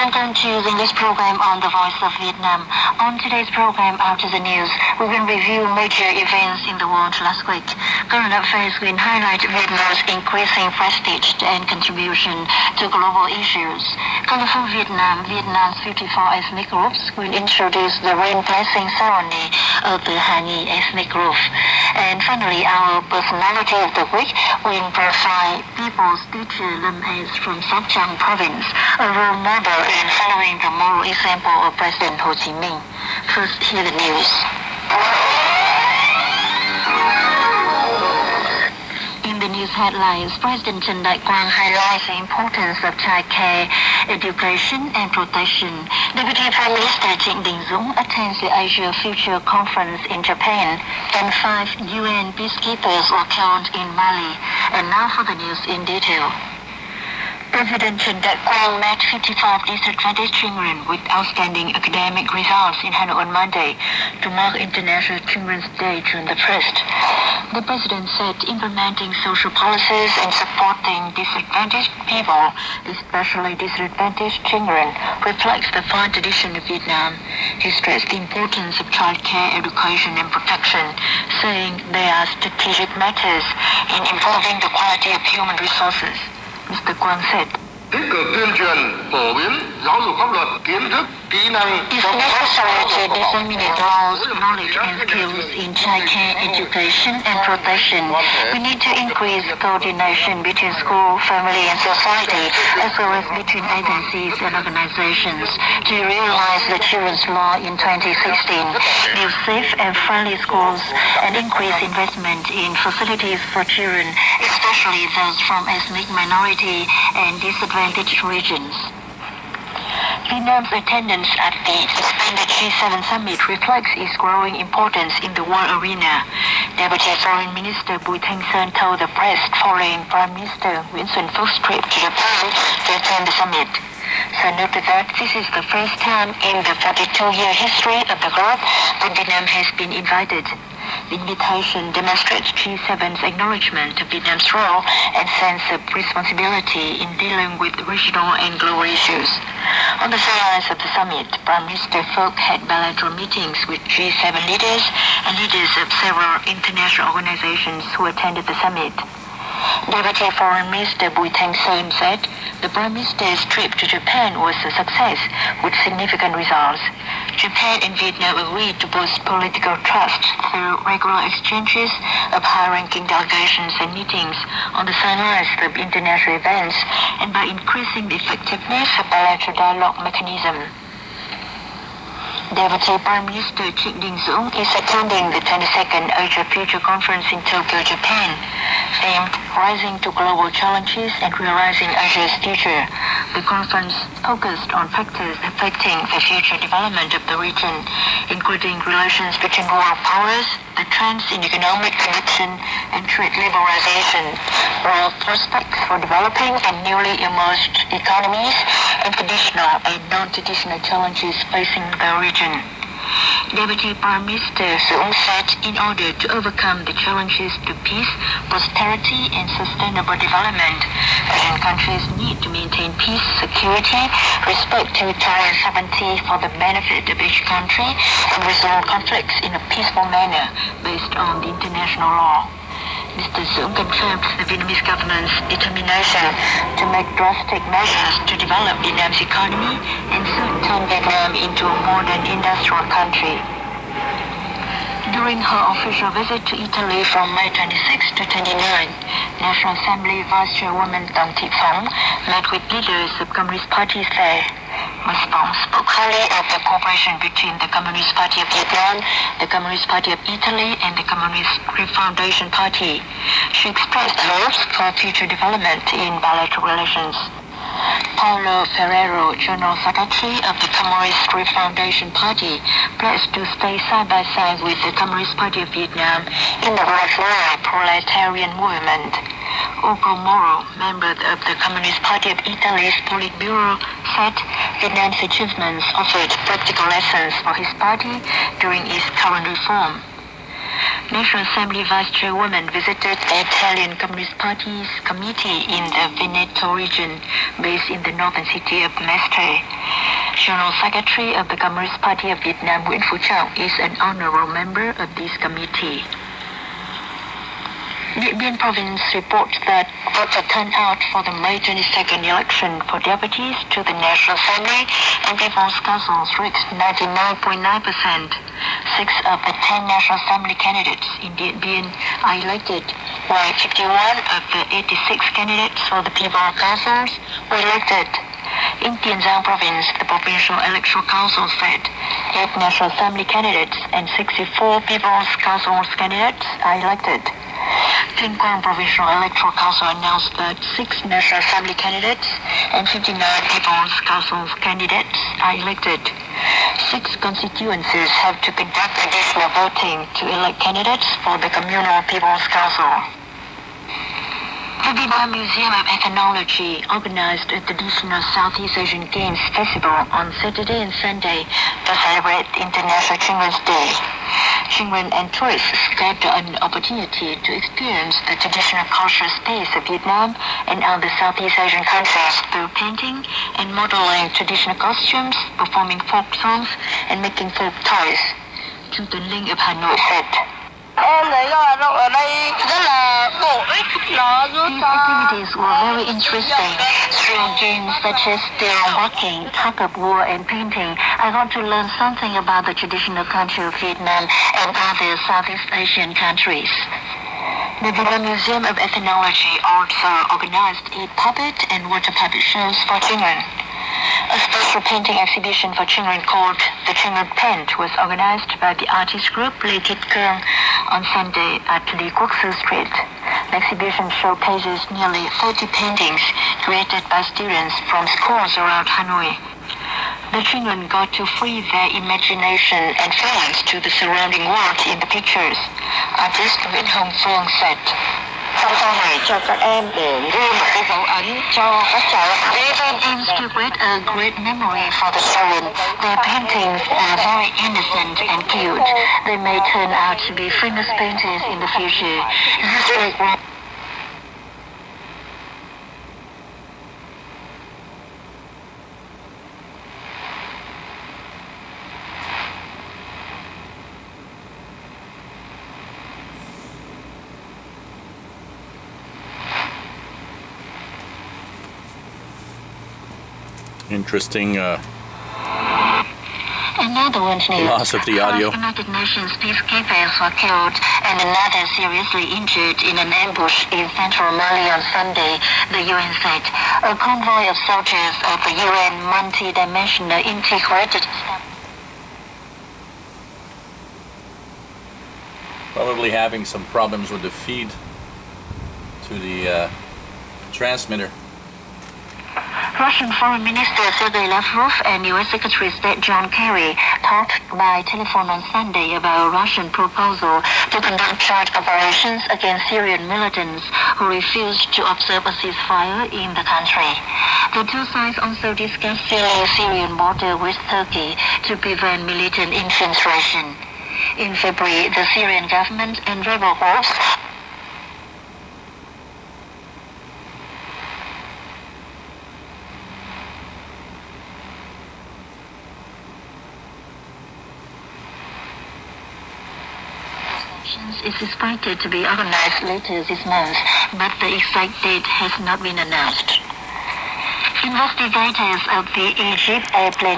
Welcome to the English program on the Voice of Vietnam. On today's program, after the news, we will review major events in the world last week. Current affairs will highlight Vietnam's increasing prestige and contribution to global issues. Colorful Vietnam, Vietnam's 54 ethnic groups will introduce the rain blessing ceremony of the Hanyi ethnic group. And finally, our personality of the week will profile People's Teacher Lim Es from Sóc Trăng Province, a role model in following the moral example of President Ho Chi Minh. First, hear the news. In the news headlines, President Trần Đại Quang highlights the importance of child care, education and protection. Deputy Prime Minister Trịnh Đình Dũng attends the Asia Future Conference in Japan, and 5 UN peacekeepers were killed in Mali. And now for the news in detail. President Trần Đại Quang met 55 disadvantaged children with outstanding academic results in Hanoi on Monday to mark International Children's Day June the 1st. The President said implementing social policies and supporting disadvantaged people, especially disadvantaged children, reflects the fine tradition of Vietnam. He stressed the importance of child care, education and protection, saying they are strategic matters in improving the quality of human resources. Mr. Quang said, tích cực tuyên truyền, phổ biến, giáo dục pháp luật, kiến thức, kỹ năng. It's necessary to disseminate laws, knowledge and skills in child care, education and protection. We need to increase coordination between school, family and society, as well as between agencies and organizations to realize the Children's Law in 2016, build safe and friendly schools, and increase investment in facilities for children, especially those from ethnic minority and disadvantaged regions. Vietnam's attendance at the expanded G7 summit reflects its growing importance in the world arena. Deputy Foreign Minister Bùi Thanh Sơn told the press following Prime Minister Nguyễn Xuân Phúc trip to Japan to attend the summit. So noted that this is the first time in the 42-year history of the group that Vietnam has been invited. The invitation demonstrates G7's acknowledgement of Vietnam's role and sense of responsibility in dealing with regional and global issues. On the sidelines of the summit, Prime Minister Phuc had bilateral meetings with G7 leaders and leaders of several international organizations who attended the summit. Deputy Foreign Minister Bùi Thanh Sơn said the Prime Minister's trip to Japan was a success with significant results. Japan and Vietnam agreed to boost political trust through regular exchanges of high-ranking delegations and meetings on the sidelines of international events and by increasing the effectiveness of bilateral dialogue mechanism. Deputy Prime Minister Trịnh Đình Dũng is attending the 22nd Asia Future Conference in Tokyo, Japan, themed Rising to Global Challenges and Realizing Asia's Future. The conference focused on factors affecting the future development of the region, including relations between world powers, the trends in economic connection and trade liberalization, world prospects for developing and newly emerged economies, and traditional and non-traditional challenges facing the region. Deputy Prime Minister Dũng said in order to overcome the challenges to peace, prosperity and sustainable development, Asian countries need to maintain peace, security, respect territorial sovereignty for the benefit of each country, and resolve conflicts in a peaceful manner based on the international law. Mr. Dũng confirmed the Vietnamese government's determination to make drastic measures to develop Vietnam's economy and soon turn Vietnam into a modern industrial country. During her official visit to Italy from May 26 to 29, National Assembly Vice Chairwoman Tòng Thị Phóng met with leaders of Communist parties there. Ms. Phóng spoke highly of the cooperation between the Communist Party of Vietnam, the Communist Party of Italy, and the Communist Refoundation Party. She expressed hopes for future development in bilateral relations. Paulo Ferrero, General Secretary of the Communist Refoundation Party, pledged to stay side by side with the Communist Party of Vietnam in the worldwide proletarian movement. Ugo Moro, member of the Communist Party of Italy's Politburo, said Vietnam's achievements offered practical lessons for his party during its current reform. National Assembly Vice Chairwoman visited the Italian Communist Party's committee in the Veneto region, based in the northern city of Mestre. General Secretary of the Communist Party of Vietnam, Wooferton UK, is an honorable member of this committee. Degen province reports that voter turnout for the May 22nd election for deputies to the National Assembly and People's Councils reached 99.9%. 6 of the 10 National Assembly candidates in Degen are elected, while 51 of the 86 candidates for the People's Councils were elected. In Tiền Giang province, the Provincial Electoral Council said 8 National Assembly candidates and 64 People's Councils candidates are elected. Tuyên Quang Provincial Electoral Council announced that 6 National Assembly candidates and 59 People's Council candidates are elected. 6 constituencies have to conduct additional voting to elect candidates for the Communal People's Council. The Vietnam Museum of Ethnology organized a traditional Southeast Asian Games Festival on Saturday and Sunday to celebrate International Children's Day. Children and tourists got an opportunity to experience the traditional cultural space of Vietnam and other Southeast Asian countries through painting and modeling traditional costumes, performing folk songs, and making folk toys. Chủ tịch Linh of Hanoi said. These activities were very interesting. Through games such as steel walking, tug of war, and painting, I got to learn something about the traditional country of Vietnam and other Southeast Asian countries. The Vietnam Museum of Ethnology also organized 8 puppet and water puppet shows for children. A special painting exhibition for children called The Children Paint was organized by the artist group Lê Thiết Cương on Sunday at Lý Quốc Sư Street. The exhibition showcases nearly 30 paintings created by students from schools around Hanoi. The children got to free their imagination and feelings to the surrounding world in the pictures. Artist Nguyễn Hồng Phương said. It aims to create a great memory for the children. Their paintings are very innocent and cute. They may turn out to be famous painters in the future. Interesting Another one's news. loss of the audio. 5 United Nations peacekeepers were killed and another seriously injured in an ambush in central Mali on Sunday, the UN said. A convoy of soldiers of the UN multi-dimensional integrated Probably having some problems with the feed to the transmitter. Russian Foreign Minister Sergei Lavrov and U.S. Secretary of State John Kerry talked by telephone on Sunday about a Russian proposal to conduct joint operations against Syrian militants who refused to observe a ceasefire in the country. The two sides also discussed sealing Syrian border with Turkey to prevent militant infiltration. In February, the Syrian government and rebel groups is expected to be organized later this month, but the exact date has not been announced. Investigators of the Egypt airplane